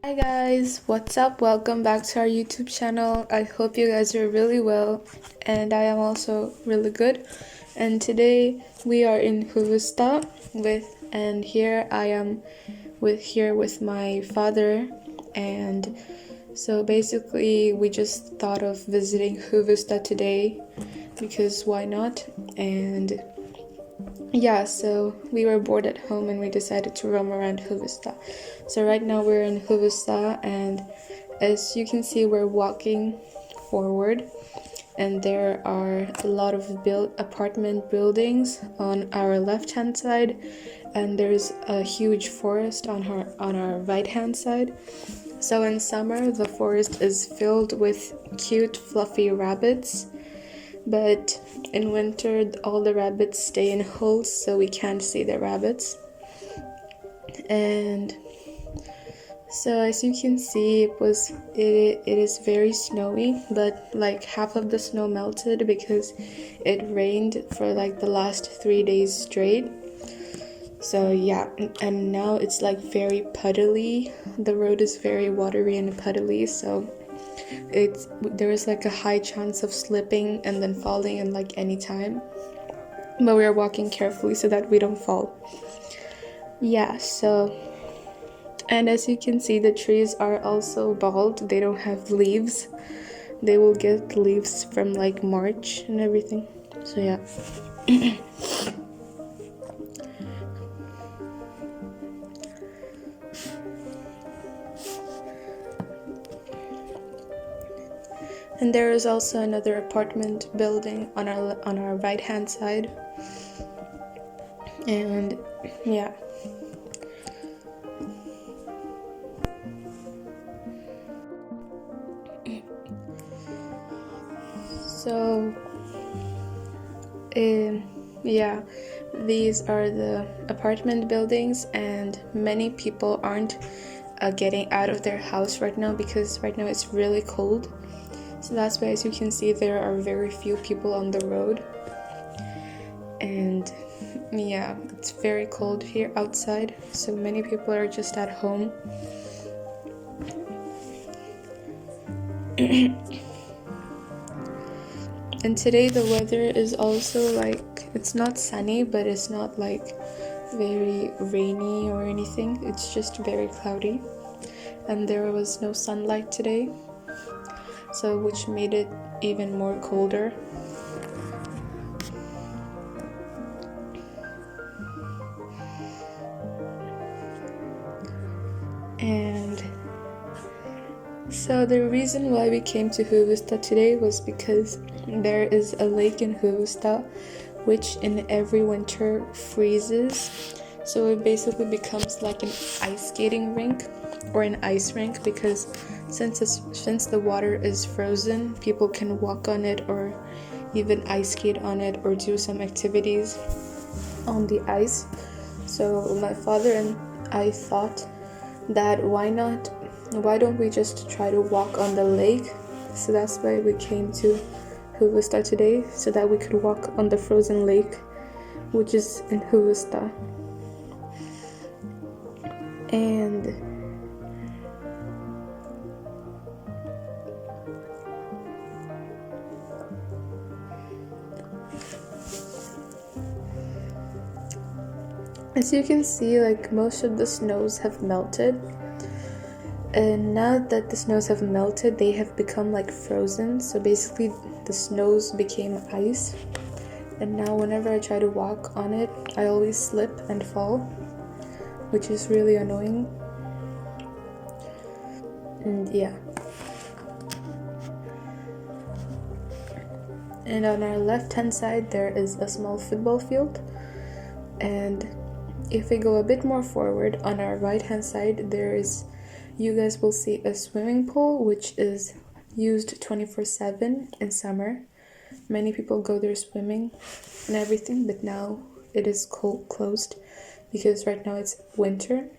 Hi guys, what's up? Welcome back to our YouTube channel. I hope you guys are really well, and I am also really good. And today we are in Huvudsta and here I am with my father, and so basically we just thought of visiting Huvudsta today because why not? And yeah, so we were bored at home and we decided to roam around Huvudsta. So right now we're in Huvudsta, and as you can see, we're walking forward, and there are a lot of apartment buildings on our left-hand side, and there's a huge forest on our right-hand side. So in summer, the forest is filled with cute, fluffy rabbits. But in winter, all the rabbits stay in holes, so we can't see the rabbits. And so as you can see, it is very snowy, but like half of the snow melted because it rained for like the last 3 days straight. So yeah, and now it's like very puddly. The road is very watery and puddly, so there is like a high chance of slipping and then falling in like any time, but we are walking carefully so that we don't fall. Yeah, so, and as you can see, the trees are also bald. They don't have leaves. They will get leaves from like March and everything. So yeah. And there is also another apartment building on our right hand side. And yeah. So yeah, these are the apartment buildings, and many people aren't getting out of their house right now because right now it's really cold. So that's why, as you can see, there are very few people on the road. And yeah, it's very cold here outside, so many people are just at home. And today the weather is also like, it's not sunny, but it's not like very rainy or anything. It's just very cloudy, and there was no sunlight today, so which made it even more colder. And so the reason why we came to Huvudsta today was because there is a lake in Huvudsta which in every winter freezes. So it basically becomes like an ice skating rink or an ice rink, because since the water is frozen, people can walk on it or even ice skate on it or do some activities on the ice. So my father and I thought that why don't we just try to walk on the lake? So that's why we came to Huvudsta today, so that we could walk on the frozen lake, which is in Huvudsta. And as you can see, like most of the snows have melted. And now that the snows have melted, they have become like frozen. So basically the snows became ice. And now whenever I try to walk on it, I always slip and fall, which is really annoying. And yeah. And on our left-hand side, there is a small football field. And if we go a bit more forward, on our right-hand side, you guys will see a swimming pool, which is used 24/7 in summer. Many people go there swimming and everything, but now it is closed because right now it's winter,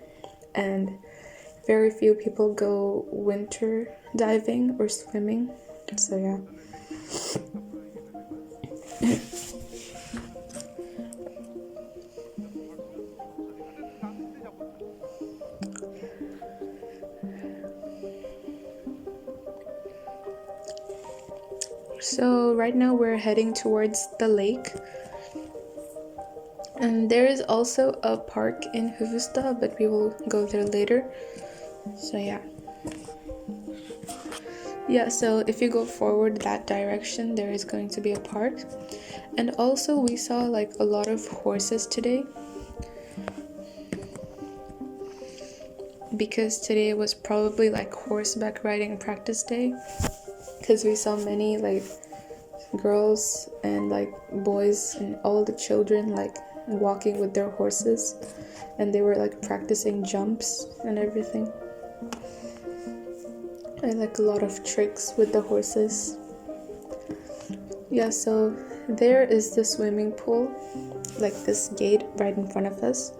and very few people go winter diving or swimming. So yeah. So right now we're heading towards the lake. And there is also a park in Huvudsta, but we will go there later. So yeah. Yeah, so if you go forward that direction, there is going to be a park. And also we saw like a lot of horses today. Because today was probably like horseback riding practice day. Because we saw many like girls and like boys and all the children like walking with their horses. And they were like practicing jumps and everything. I like a lot of tricks with the horses. Yeah, so there is the swimming pool, like this gate right in front of us.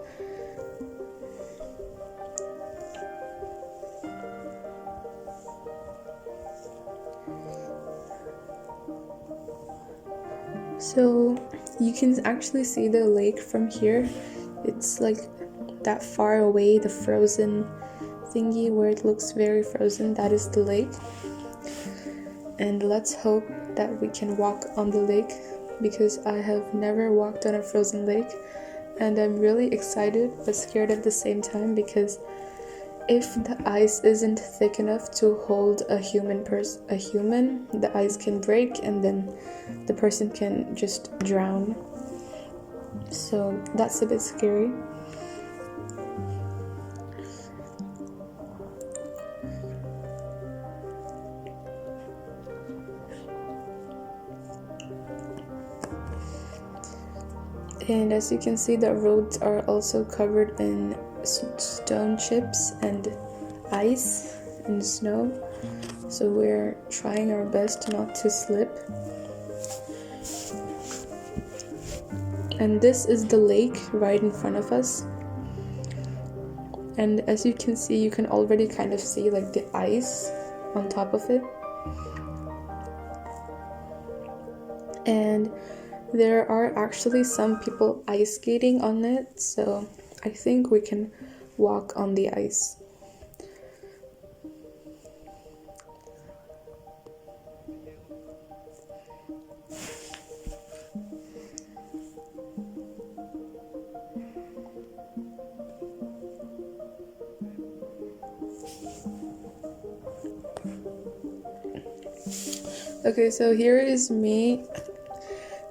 So you can actually see the lake from here. It's like that far away, the frozen thingy where it looks very frozen, that is the lake. And let's hope that we can walk on the lake, because I have never walked on a frozen lake, and I'm really excited but scared at the same time, because if the ice isn't thick enough to hold a human, the ice can break and then the person can just drown. So that's a bit scary. And as you can see, the roads are also covered in stone chips and ice and snow. So we're trying our best not to slip. And this is the lake right in front of us. And as you can see, you can already kind of see like the ice on top of it. And there are actually some people ice skating on it, so I think we can walk on the ice. Okay, so here is me,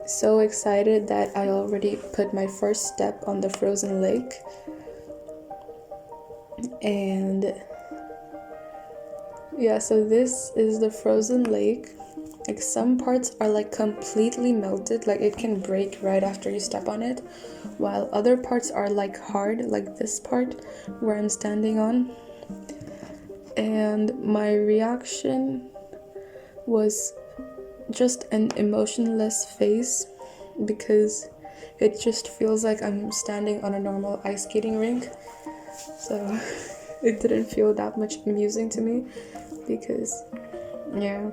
so excited that I already put my first step on the frozen lake. And yeah, so this is the frozen lake. Like some parts are like completely melted, like it can break right after you step on it, while other parts are like hard, like this part where I'm standing on. And my reaction was just an emotionless face, because it just feels like I'm standing on a normal ice skating rink. So it didn't feel that much amusing to me, because yeah.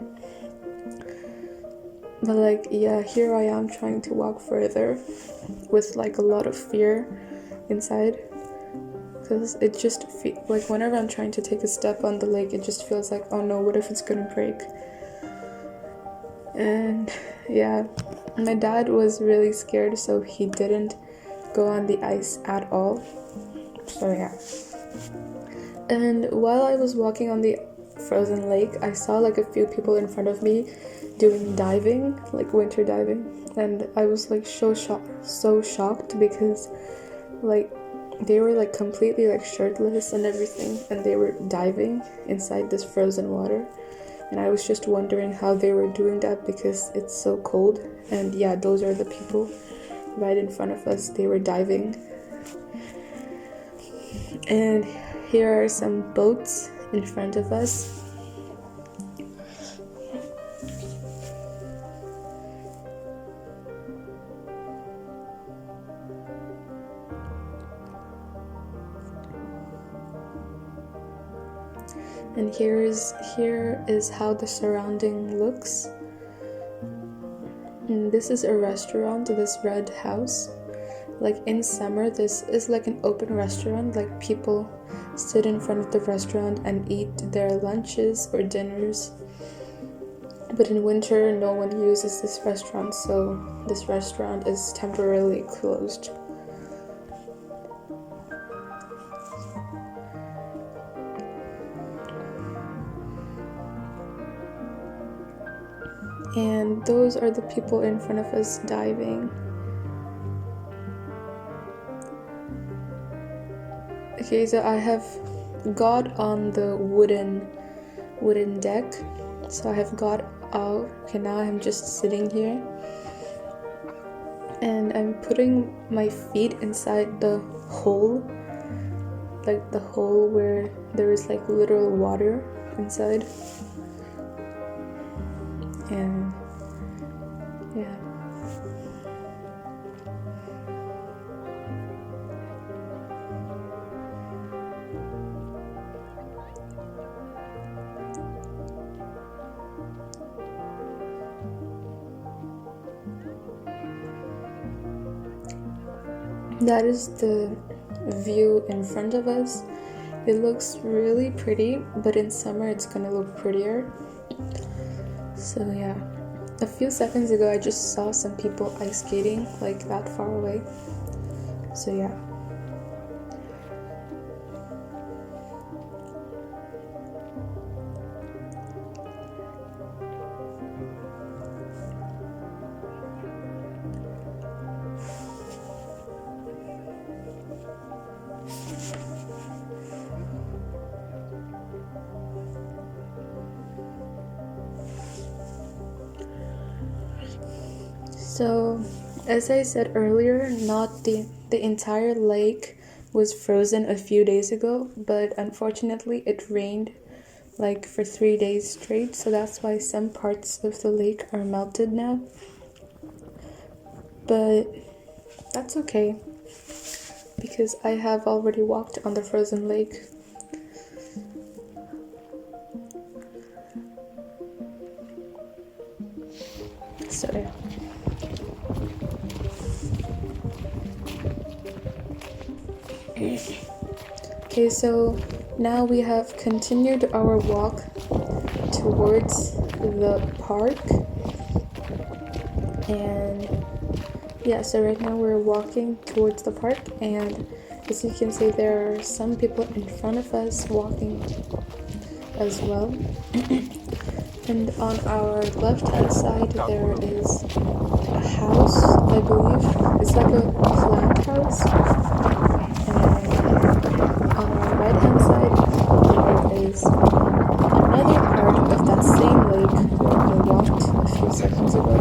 But like, yeah, here I am trying to walk further with like a lot of fear inside, because it just like whenever I'm trying to take a step on the lake, it just feels like, oh no, what if it's gonna break? And yeah, my dad was really scared, so he didn't go on the ice at all. So yeah. And while I was walking on the frozen lake, I saw like a few people in front of me doing diving, like winter diving, and I was like so shocked because like they were like completely like shirtless and everything, and they were diving inside this frozen water. And I was just wondering how they were doing that, because it's so cold. And yeah, those are the people right in front of us. They were diving. And here are some boats in front of us. And here is how the surrounding looks. And this is a restaurant, this red house. Like in summer, this is like an open restaurant, like people sit in front of the restaurant and eat their lunches or dinners. But in winter, no one uses this restaurant, so this restaurant is temporarily closed. And those are the people in front of us diving. Okay, so I have got on the wooden deck. So I have got out. Okay, now I'm just sitting here. And I'm putting my feet inside the hole. Like the hole where there is like literal water inside. And yeah. That is the view in front of us. It looks really pretty, but in summer it's gonna look prettier. So yeah, a few seconds ago I just saw some people ice skating like that far away. So yeah. So, as I said earlier, not the entire lake was frozen a few days ago, but unfortunately it rained like for 3 days straight, so that's why some parts of the lake are melted now. But that's okay, because I have already walked on the frozen lake. So yeah. Okay, so now we have continued our walk towards the park, and yeah, so right now we're walking towards the park, and as you can see there are some people in front of us walking as well. And on our left hand side there is a house, I believe. It's like a flat house. On our right hand side there is another part of that same lake where I walked a few seconds ago.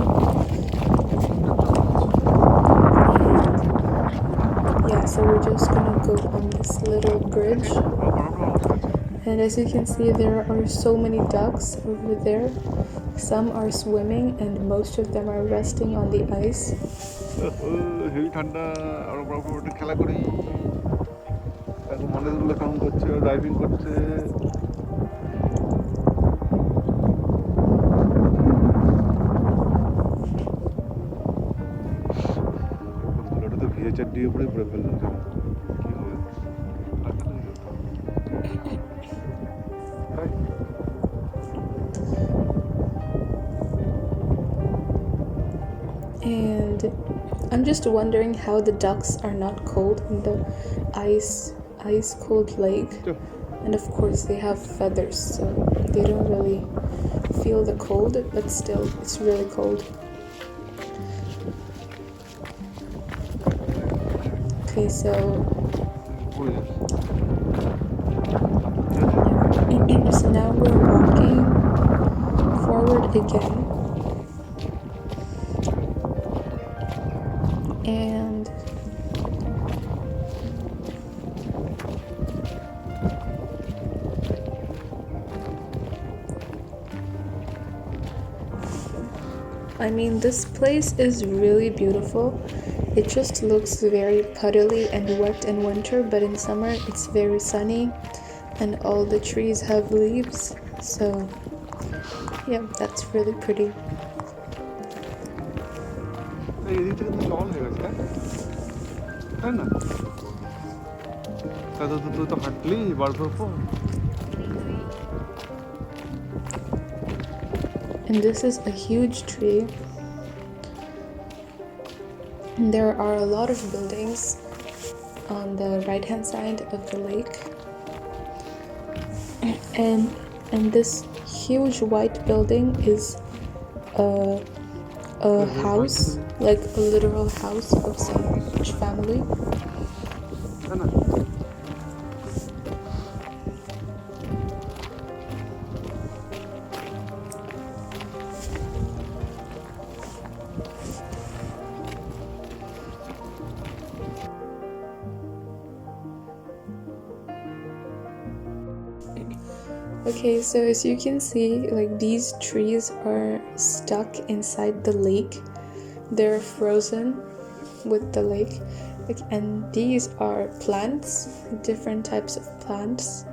And yeah, so we're just gonna go on this little bridge. And as you can see, there are so many ducks over there. Some are swimming and most of them are resting on the ice. And I'm just wondering how the ducks are not cold in the ice cold lake. And of course they have feathers, so they don't really feel the cold, but still it's really cold. Okay, so so now we're walking forward again. And I mean, this place is really beautiful. It just looks very puddly and wet in winter, but in summer it's very sunny and all the trees have leaves. So yeah, that's really pretty. And this is a huge tree. There are a lot of buildings on the right hand side of the lake, and this huge white building is a house, like a literal house of some rich family. Okay, so as you can see, like these trees are stuck inside the lake. They're frozen with the lake. Like, and these are plants, different types of plants.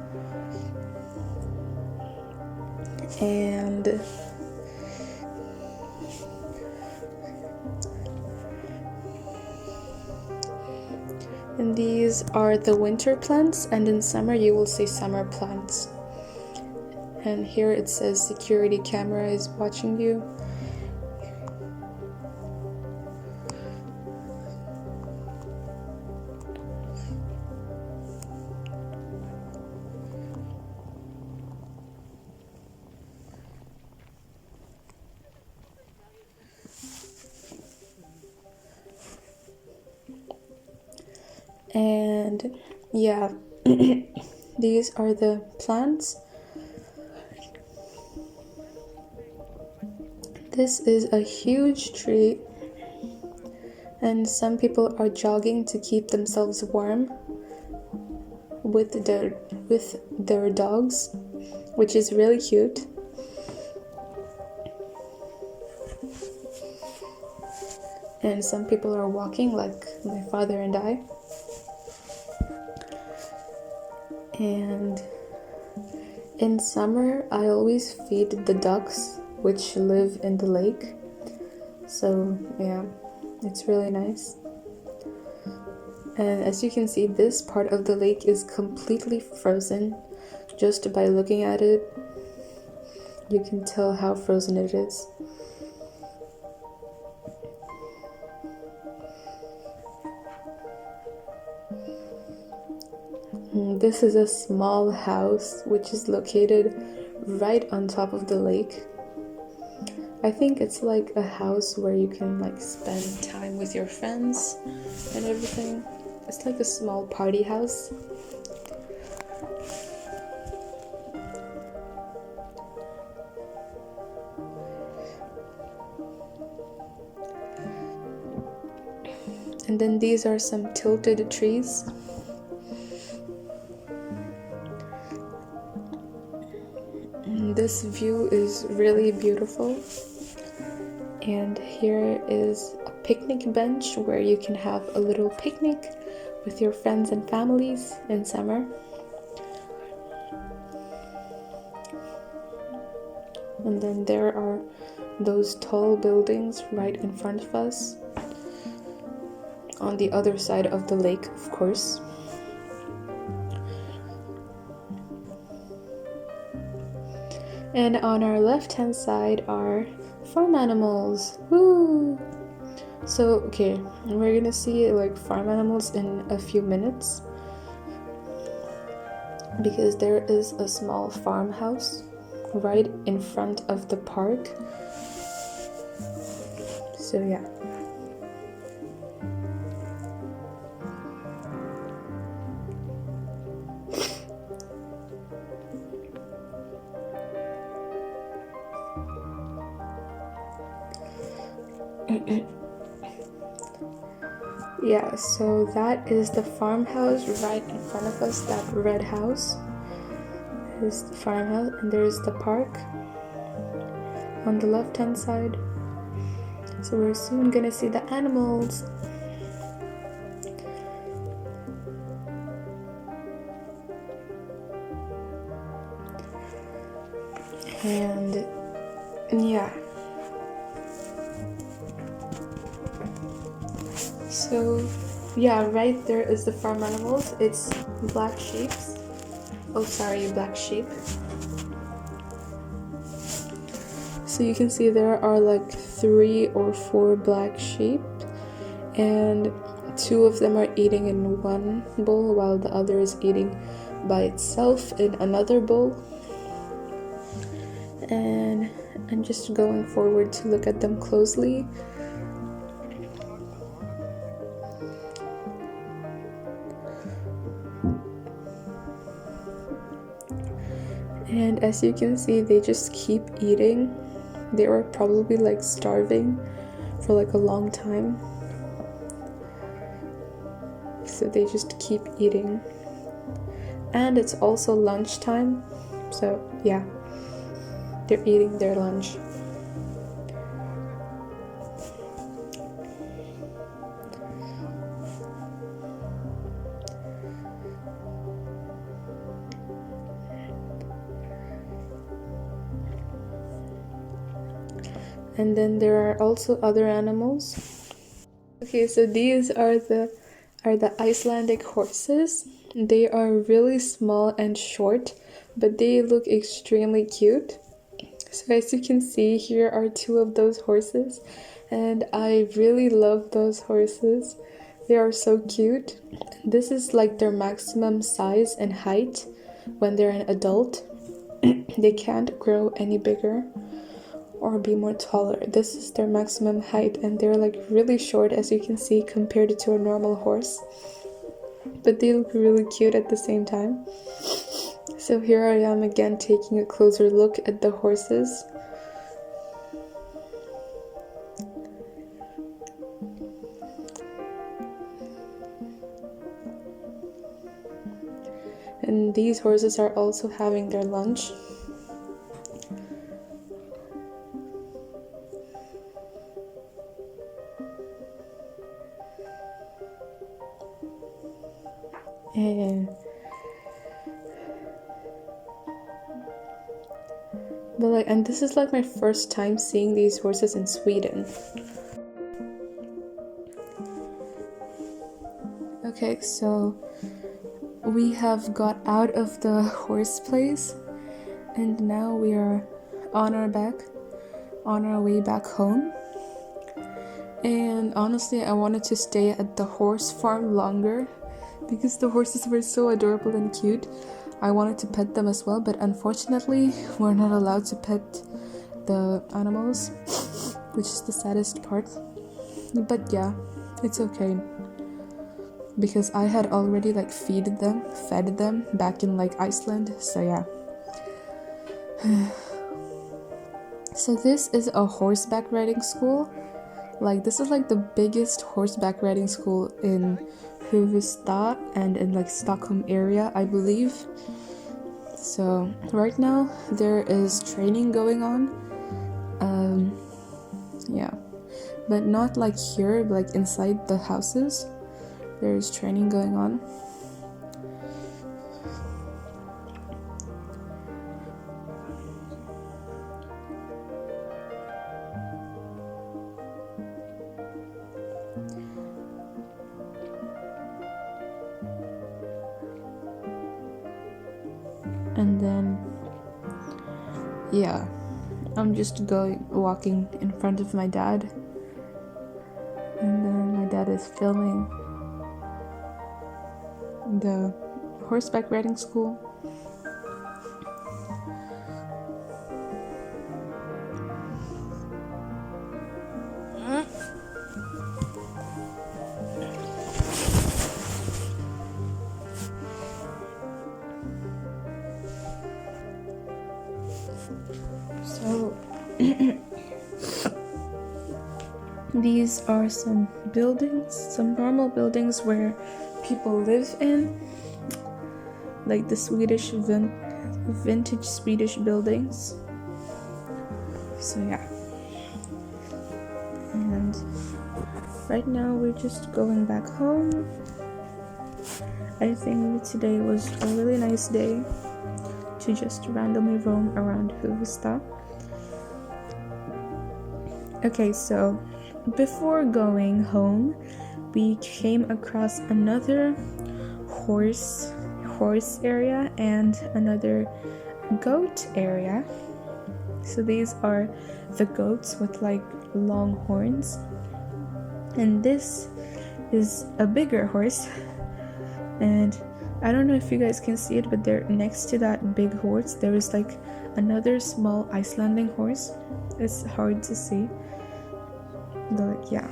And these are the winter plants, and in summer you will see summer plants. And here it says security camera is watching you. And yeah, these are the plants. This is a huge tree, and some people are jogging to keep themselves warm with their dogs, which is really cute. And some people are walking, like my father and I. And in summer, I always feed the ducks which live in the lake. So yeah, it's really nice. And as you can see, this part of the lake is completely frozen. Just by looking at it, you can tell how frozen it is. This is a small house which is located right on top of the lake. I think it's like a house where you can like spend time with your friends and everything. It's like a small party house. And then these are some tilted trees. This view is really beautiful. And here is a picnic bench where you can have a little picnic with your friends and families in summer. And then there are those tall buildings right in front of us, on the other side of the lake, of course. And on our left-hand side are farm animals. Woo! So, okay, we're gonna see like farm animals in a few minutes, because there is a small farmhouse right in front of the park. So yeah. Yeah, so that is the farmhouse right in front of us. That red house is the farmhouse, and there's the park on the left hand side. So we're soon gonna see the animals. And yeah. So yeah, right there is the farm animals. It's black sheep. Oh, sorry, black sheep. So you can see there are like 3 or 4 black sheep, and 2 of them are eating in one bowl while the other is eating by itself in another bowl. And I'm just going forward to look at them closely. And as you can see, they just keep eating. They were probably like starving for like a long time. So they just keep eating. And it's also lunchtime. So yeah, they're eating their lunch. And then there are also other animals. Okay, so these are the Icelandic horses. They are really small and short, but they look extremely cute. So as you can see, here are 2 of those horses, and I really love those horses. They are so cute. This is like their maximum size and height when they're an adult. They can't grow any bigger or be more taller. This is their maximum height, and they're like really short, as you can see, compared to a normal horse, but they look really cute at the same time. So here I am again taking a closer look at the horses. And these horses are also having their lunch. And this is like my first time seeing these horses in Sweden. Okay, so we have got out of the horse place, and now we are on our way back home. And honestly, I wanted to stay at the horse farm longer because the horses were so adorable and cute. I wanted to pet them as well, but unfortunately we're not allowed to pet the animals, which is the saddest part. But yeah, it's okay, because I had already like fed them back in like Iceland. So yeah. So this is a horseback riding school. Like this is like the biggest horseback riding school in Huvudsta and in like Stockholm area, I believe. So right now there is training going on. Yeah, but not like here, but like inside the houses there is training going on. And then yeah, I'm just walking in front of my dad, and then my dad is filming the horseback riding school. So these are some buildings, some normal buildings where people live in, like the Swedish vintage Swedish buildings. So yeah, and right now we're just going back home. I think today was a really nice day to just randomly roam around Huvudsta. Okay, so before going home, we came across another horse area and another goat area. So these are the goats with like long horns, and this is a bigger horse, and I don't know if you guys can see it, but there next to that big horse there is like another small Icelandic horse. It's hard to see, but yeah.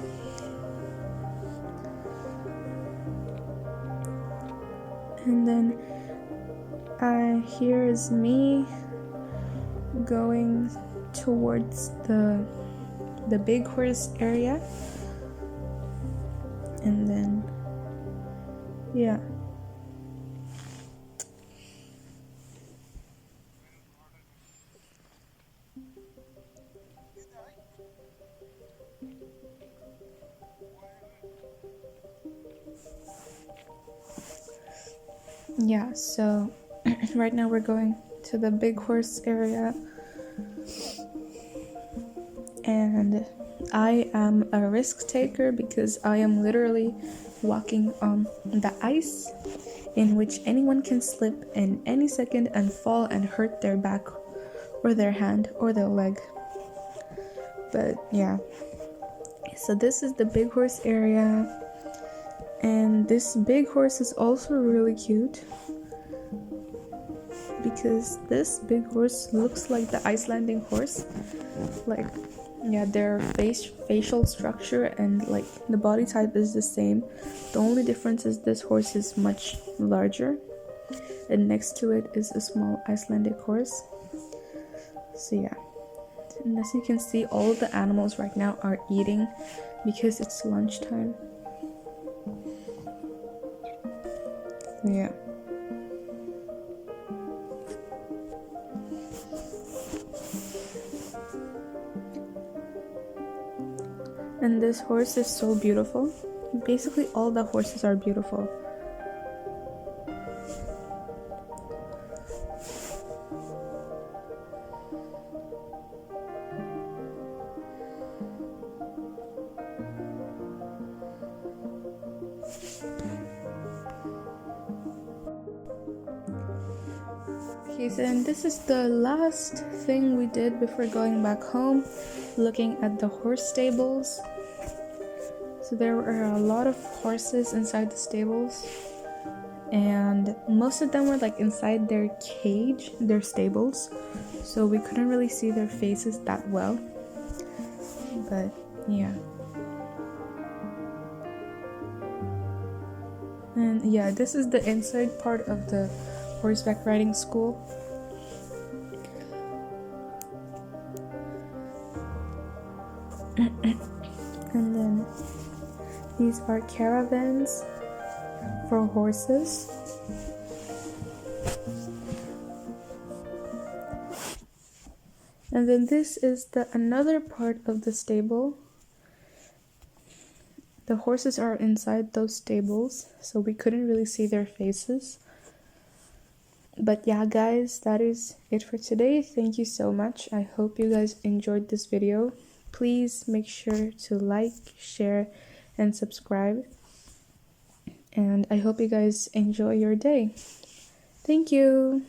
And then here is me going towards the big horse area, and then yeah. Yeah, so right now we're going to the big horse area, and I am a risk taker because I am literally walking on the ice, in which anyone can slip in any second and fall and hurt their back or their hand or their leg. But yeah, so this is the big horse area, and this big horse is also really cute because this big horse looks like the Icelandic horse. Like, yeah, their facial structure and like the body type is the same. The only difference is this horse is much larger, and next to it is a small Icelandic horse. So yeah, and as you can see, all of the animals right now are eating because it's lunchtime. So yeah. And this horse is so beautiful. Basically all the horses are beautiful. Okay, so and this is the last thing we did before going back home, looking at the horse stables. So there were a lot of horses inside the stables, and most of them were like inside their cage, their stables, so we couldn't really see their faces that well. But yeah. And yeah, this is the inside part of the horseback riding school. And then these are caravans for horses. And then this is another part of the stable. The horses are inside those stables, so we couldn't really see their faces. But yeah, guys, that is it for today. Thank you so much. I hope you guys enjoyed this video. Please make sure to like, share, and subscribe. And I hope you guys enjoy your day. Thank you.